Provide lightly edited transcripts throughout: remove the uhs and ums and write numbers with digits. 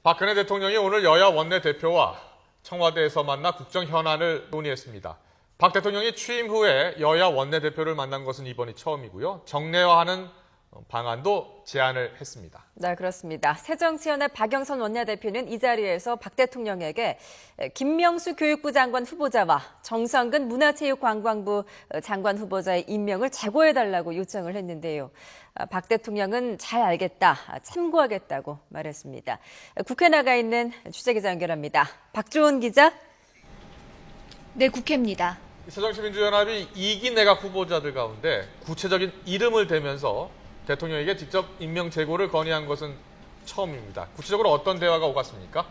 박근혜 대통령이 오늘 여야 원내대표와 청와대에서 만나 국정 현안을 논의했습니다. 박 대통령이 취임 후에 여야 원내대표를 만난 것은 이번이 처음이고요. 정례화하는 방안도 제안을 했습니다. 네, 그렇습니다. 새정치연의 박영선 원내대표는 이 자리에서 박 대통령에게 김명수 교육부 장관 후보자와 정성근 문화체육관광부 장관 후보자의 임명을 재고해달라고 요청을 했는데요. 박 대통령은 잘 알겠다, 참고하겠다고 말했습니다. 국회 나가 있는 취재기자 연결합니다. 박주원 기자. 네, 국회입니다. 새정치민주연합이 2기 내각 후보자들 가운데 구체적인 이름을 대면서 대통령에게 직접 임명 제고를 건의한 것은 처음입니다. 구체적으로 어떤 대화가 오갔습니까?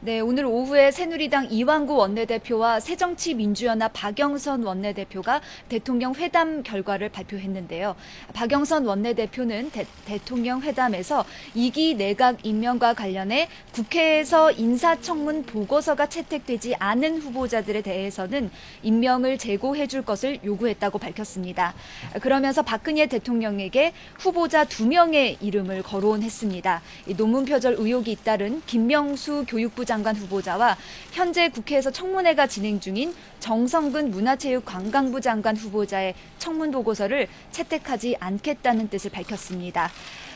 네, 오늘 오후에 새누리당 이완구 원내대표와 새정치민주연합 박영선 원내대표가 대통령 회담 결과를 발표했는데요. 박영선 원내대표는 대통령 회담에서 2기 내각 임명과 관련해 국회에서 인사청문 보고서가 채택되지 않은 후보자들에 대해서는 임명을 제고해 줄 것을 요구했다고 밝혔습니다. 그러면서 박근혜 대통령에게 후보자 2명의 이름을 거론했습니다. 논문 표절 의혹이 잇따른 김명수 교육부 장관 후보자와 현재 국회에서 청문회가 진행 중인 정성근 문화체육관광부 장관 후보자의 청문 보고서를 채택하지 않겠다는 뜻을 밝혔습니다.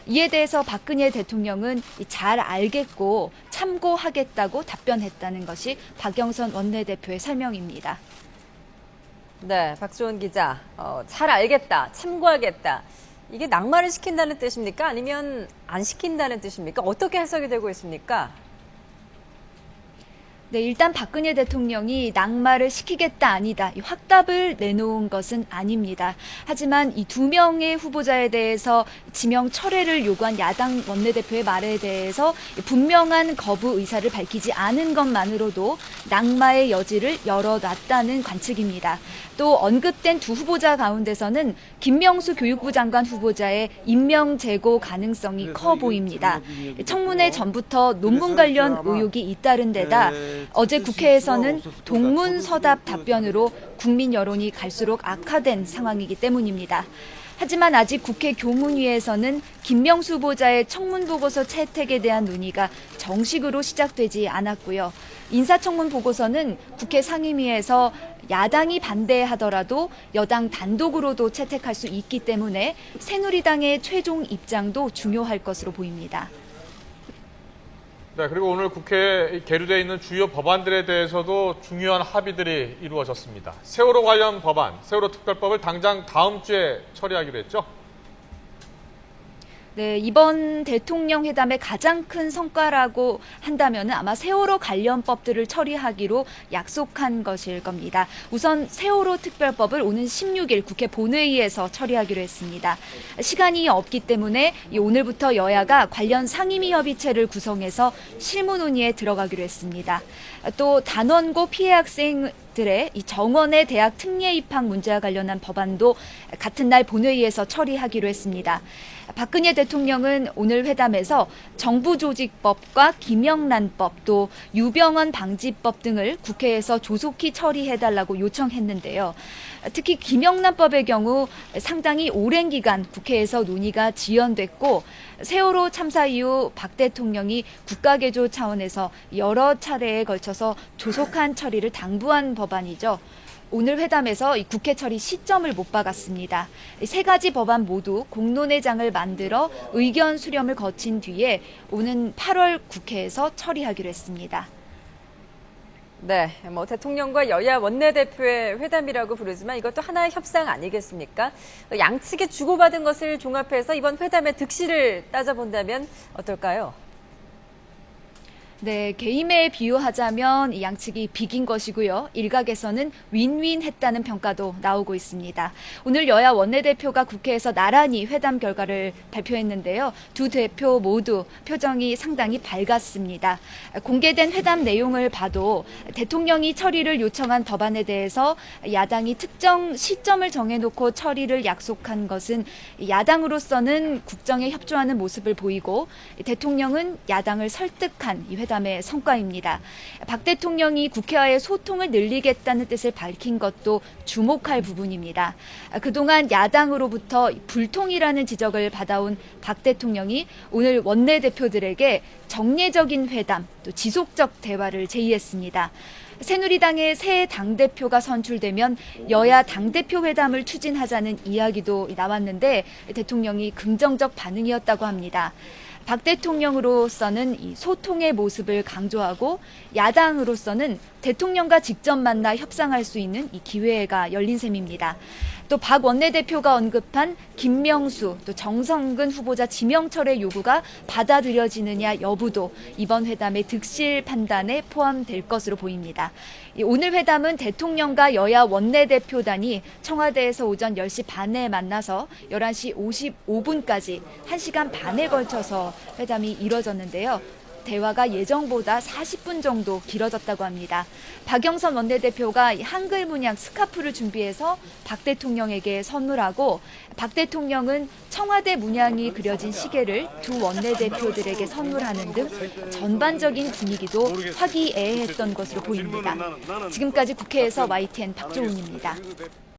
이에 대해서 박근혜 대통령은 잘 알겠고 참고하겠다고 답변했다는 것이 박영선 원내대표의 설명입니다. 네, 박주원 기자. 잘 알겠다, 참고하겠다. 이게 낙마를 시킨다는 뜻입니까? 아니면 안 시킨다는 뜻입니까? 어떻게 해석이 되고 있습니까? 네, 일단 박근혜 대통령이 낙마를 시키겠다 아니다 이 확답을 내놓은 것은 아닙니다. 하지만 이 2명의 후보자에 대해서 지명 철회를 요구한 야당 원내대표의 말에 대해서 분명한 거부 의사를 밝히지 않은 것만으로도 낙마의 여지를 열어놨다는 관측입니다. 또 언급된 2 후보자 가운데서는 김명수 교육부 장관 후보자의 임명 제고 가능성이 커 보입니다. 청문회 전부터 논문 관련 의혹이 잇따른 데다 어제 국회에서는 동문서답 답변으로 국민 여론이 갈수록 악화된 상황이기 때문입니다. 하지만 아직 국회 교문위에서는 김명수 후보자의 청문 보고서 채택에 대한 논의가 정식으로 시작되지 않았고요. 인사청문 보고서는 국회 상임위에서 야당이 반대하더라도 여당 단독으로도 채택할 수 있기 때문에 새누리당의 최종 입장도 중요할 것으로 보입니다. 네, 그리고 오늘 국회에 계류되어 있는 주요 법안들에 대해서도 중요한 합의들이 이루어졌습니다. 세월호 관련 법안, 세월호 특별법을 당장 다음 주에 처리하기로 했죠? 네, 이번 대통령 회담의 가장 큰 성과라고 한다면 아마 세월호 관련 법들을 처리하기로 약속한 것일 겁니다. 우선 세월호 특별법을 오는 16일 국회 본회의에서 처리하기로 했습니다. 시간이 없기 때문에 오늘부터 여야가 관련 상임위 협의체를 구성해서 실무 논의에 들어가기로 했습니다. 또 단원고 피해 학생들의 이 정원의 대학 특례 입학 문제와 관련한 법안도 같은 날 본회의에서 처리하기로 했습니다. 박근혜 대통령은 오늘 회담에서 정부조직법과 김영란법 또 유병헌 방지법 등을 국회에서 조속히 처리해달라고 요청했는데요. 특히 김영란법의 경우 상당히 오랜 기간 국회에서 논의가 지연됐고 세월호 참사 이후 박 대통령이 국가개조 차원에서 여러 차례에 걸쳐서 조속한 처리를 당부한 법안이죠. 오늘 회담에서 국회 처리 시점을 못 박았습니다. 3가지 법안 모두 공론회장을 만들어 의견 수렴을 거친 뒤에 오는 8월 국회에서 처리하기로 했습니다. 네, 대통령과 여야 원내대표의 회담이라고 부르지만 이것도 하나의 협상 아니겠습니까? 양측이 주고받은 것을 종합해서 이번 회담의 득실을 따져본다면 어떨까요? 네, 게임에 비유하자면 양측이 비긴 것이고요. 일각에서는 윈윈했다는 평가도 나오고 있습니다. 오늘 여야 원내대표가 국회에서 나란히 회담 결과를 발표했는데요. 2 대표 모두 표정이 상당히 밝았습니다. 공개된 회담 내용을 봐도 대통령이 처리를 요청한 법안에 대해서 야당이 특정 시점을 정해놓고 처리를 약속한 것은 야당으로서는 국정에 협조하는 모습을 보이고 대통령은 야당을 설득한 이 회담 회담의 성과입니다. 박 대통령이 국회와의 소통을 늘리겠다는 뜻을 밝힌 것도 주목할 부분입니다. 그동안 야당으로부터 불통이라는 지적을 받아온 박 대통령이 오늘 원내대표들에게 정례적인 회담, 또 지속적 대화를 제의했습니다. 새누리당의 새 당대표가 선출되면 여야 당대표 회담을 추진하자는 이야기도 나왔는데 대통령이 긍정적 반응이었다고 합니다. 박 대통령으로서는 이 소통의 모습을 강조하고 야당으로서는 대통령과 직접 만나 협상할 수 있는 이 기회가 열린 셈입니다. 또 박 원내대표가 언급한 김명수, 또 정성근 후보자 지명철의 요구가 받아들여지느냐 여부도 이번 회담의 득실 판단에 포함될 것으로 보입니다. 오늘 회담은 대통령과 여야 원내대표단이 청와대에서 오전 10시 반에 만나서 11시 55분까지 1시간 반에 걸쳐서 회담이 이뤄졌는데요. 대화가 예정보다 40분 정도 길어졌다고 합니다. 박영선 원내대표가 한글 문양 스카프를 준비해서 박 대통령에게 선물하고 박 대통령은 청와대 문양이 그려진 시계를 두 원내대표들에게 선물하는 등 전반적인 분위기도 화기애애했던 것으로 보입니다. 지금까지 국회에서 YTN 박조은입니다.